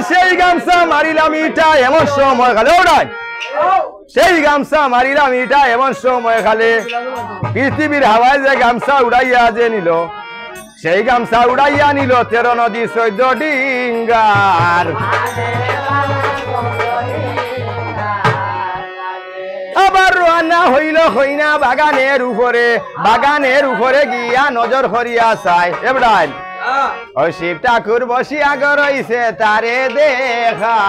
সেই গামছা মারিলাম ইটা এমন সময় খালে ওড়াই সেই গামছা মারিলাম ইটা এমন সময় খালে পৃথিবীর হাওয়ায় যে গামছা উড়াইয়া যে নিল সেই গামছা উড়াইয়া নিল 13 নদী 14 ডিঙ্গার আবার রওনা হইল হইনা বাগানের উপরে গিয়া নজর করিয়া চাই এবড়াই ওই শিব ঠাকুর বসিয়া গরইছে তারে দেখা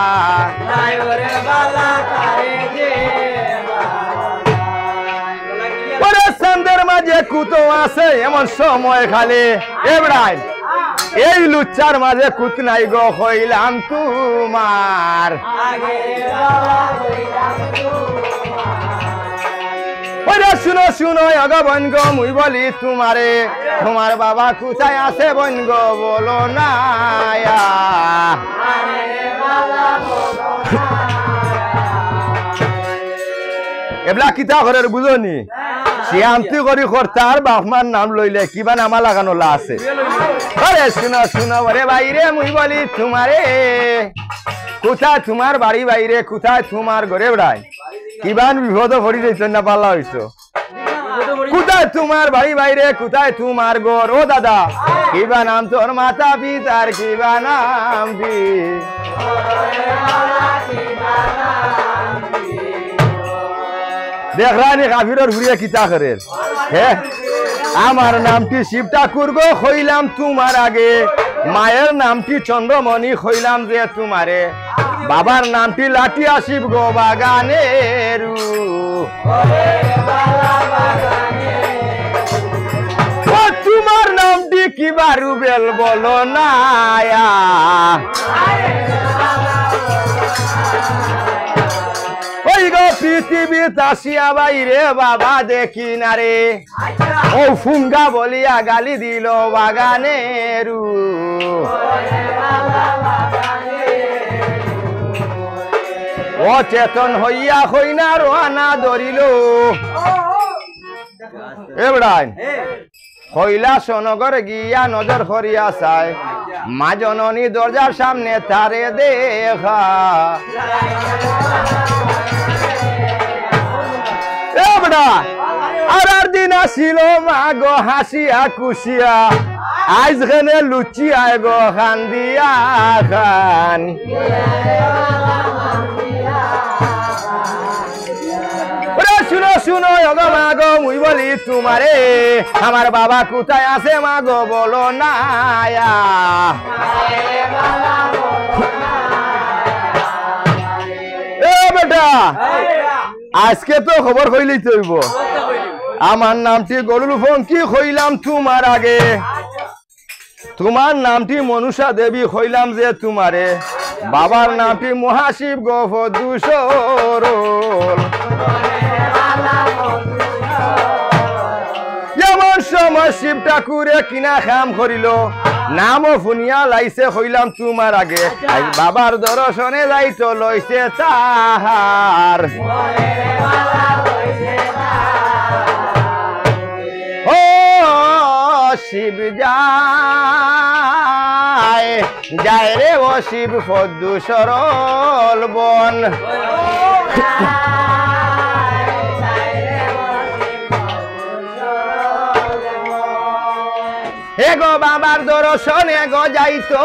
ওরে চন্দ্রের মাঝে কুতো আছে এমন সময় খালে এবড়াই এই লুচ্চার মাঝে কুত নাই গো হইলাম তোমার শুনো শুনো অগবন গো মুই বলি তোমারে তোমার বাবা কোথায় আছে বন গো বলো না এবলা কিতা ঘরের বুঝনি শিয়ান্তি করি কর্তার বাপমার নাম লইলে কিবা নামা লাগানো লা আছে আরে শুনো শুনো বরে বাইরে মুই বলি তোমারে কোথায় তোমার বাড়ি বাইরে কোথায় তোমার ঘরে বেড়াই কিবান বিপদ পড়ি যাইছ না পাল্লা হইছ কোথায় তোমার বাড়ি বাইরে কোথায় তোমার ঘর ও দাদা কিবা নাম তোর মাতা পিতার কিবা নাম দেখ রানি কাফিরর ঘুরিয়া কিতা করে হ্যাঁ আমার নামটি শিব ঠাকুর গো হইলাম তোমার আগে মায়ের নামটি চন্দ্রমণি হইলাম যে তোমারে বাবার নামটি লাঠিয়া শিব গো বাগানের তোমার নামটি কি বারু বেল বলো না ওই গো পৃথিবী তাসিয়া বাইরে বাবা দেখি না রে ও ফুঙ্গা বলিয়া গালি দিল বাগানের অচেতন হইয়া হইনা রোয়ানা ধরিল এবড়াই কৈলাসনগর গিয়া নজর করিয়া চায় মা জননী দরজার সামনে তারে দেখা এবড়া আর দিন আসিল মা গো হাসিয়া খুশিয়া আজ খানে লুচি আয় গো খান দিয়া খান শুনো শুনো মা গো মুই বলি তোমারে আমার বাবা কোথায় আছে মা গো বলো না বেটা আজকে তো খবর কইলেই তৈব আমার নামটি গরুল ফঙ্কি হইলাম তোমার আগে তোমার নামটি মনুষা দেবী হইলাম যে তোমারে বাবার নামটি মহাশিব গোফদুসরল এমন সময় শিব ঠাকুরে কিনা খাম করিল নামও ফুনিয়া লাইছে হইলাম তোমার আগে বাবার দর্শনে যাইতো লইছে তাহার ও শিব যায় যায় রে ও শিব ফদ্দু সরল বন এগো বাবার দর্শনে গো যাইতো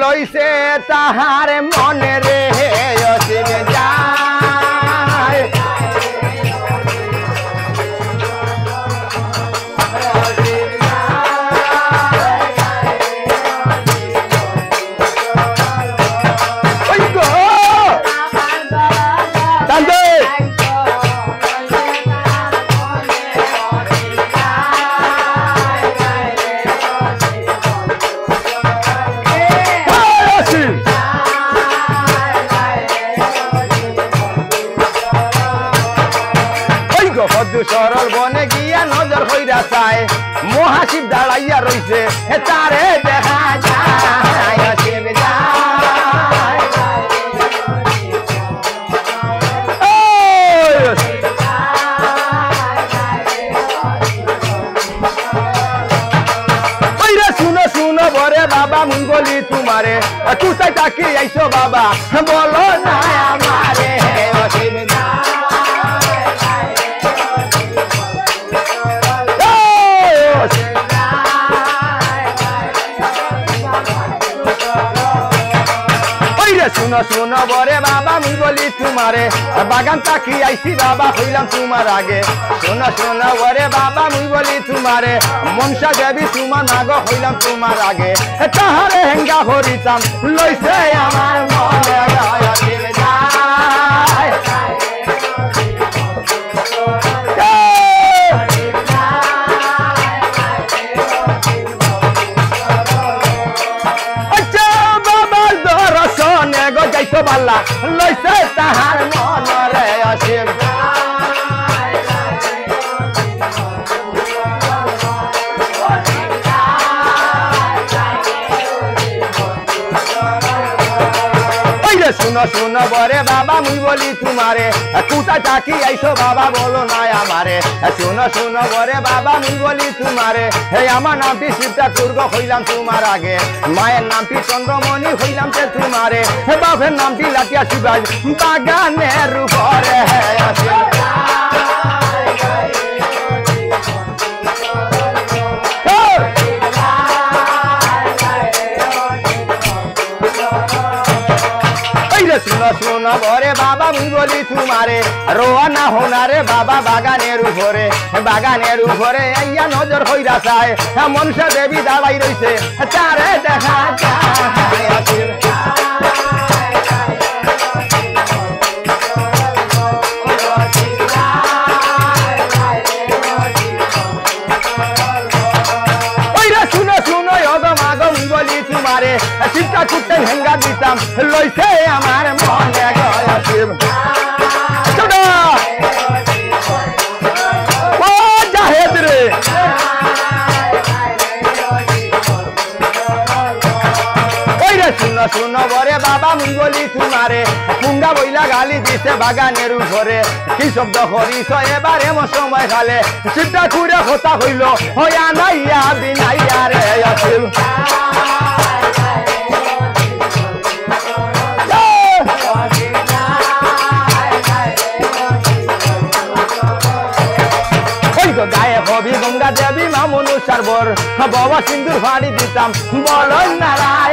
লইছে তাহার মনে রে শিব যায় সরল বনে গিয়া নজর হইরা চায় মহাশিব দাঁড়াইয়া রইছে তারে দেখা যায় শিব যায় শুনো শুনো বরে বাবা মুই বলি তোমারে কোথায় থাকি আইছো বাবা বলো না আমারে শুনো শুনো বরে বাবা আমি বলি তোমারে বাগান তাকি আইছি বাবা হইলাম তোমার আগে শোনো শোনো বরে বাবা আমি বলি তোমারে মনসা দেবী তোমার নাগ হইলাম তোমার আগে তাহারে হেঙ্গা হরিতাম লইছে আমার মনে যাইতো বাল্লা লইছে তাহার মনরে অসীম শুনো শুনো বরে বাবা মুই বলি তোমারে কোথায় থাকি আইছো বাবা বলো না আমারে শুনো শুনো বরে বাবা মুই বলি তোমারে হে আমার নামটি শিবটা কুর্গ হইলাম তোমার আগে মায়ের নামটি চন্দ্রমণি হইলাম সে তোমারে হে বাপের নামটি লাটিয়া শিবাজ বাগানের উপরে শুনো শুনো বরে বাবা মুই বলি তোমারে রোয়ানা হোনারে বাবা বাগানের উপরে আইয়া নজর হইরা চায় মনসা দেবী দাঁড়াই রইছে তারে দেখা শিবটা কুটতে হেঙ্গা দিতাম লইছে আমার মনে শিব ও জাহেদ রে শুনো শুনো বরে বাবা মুই বলি তোমারে পুঙ্গা বইলা গালি দিছে বাগানের উপরে কি শব্দ করিস এবার এমন সময় খালে শিবটা খুঁড়ে কথা হইল হইয়া নাইয়া বিনাইয়া রে শিব গায়ে হবি গঙ্গা দেবী মামুনু সারবর বাবা সিন্দুর ফাড়ি দিতাম বলো নারা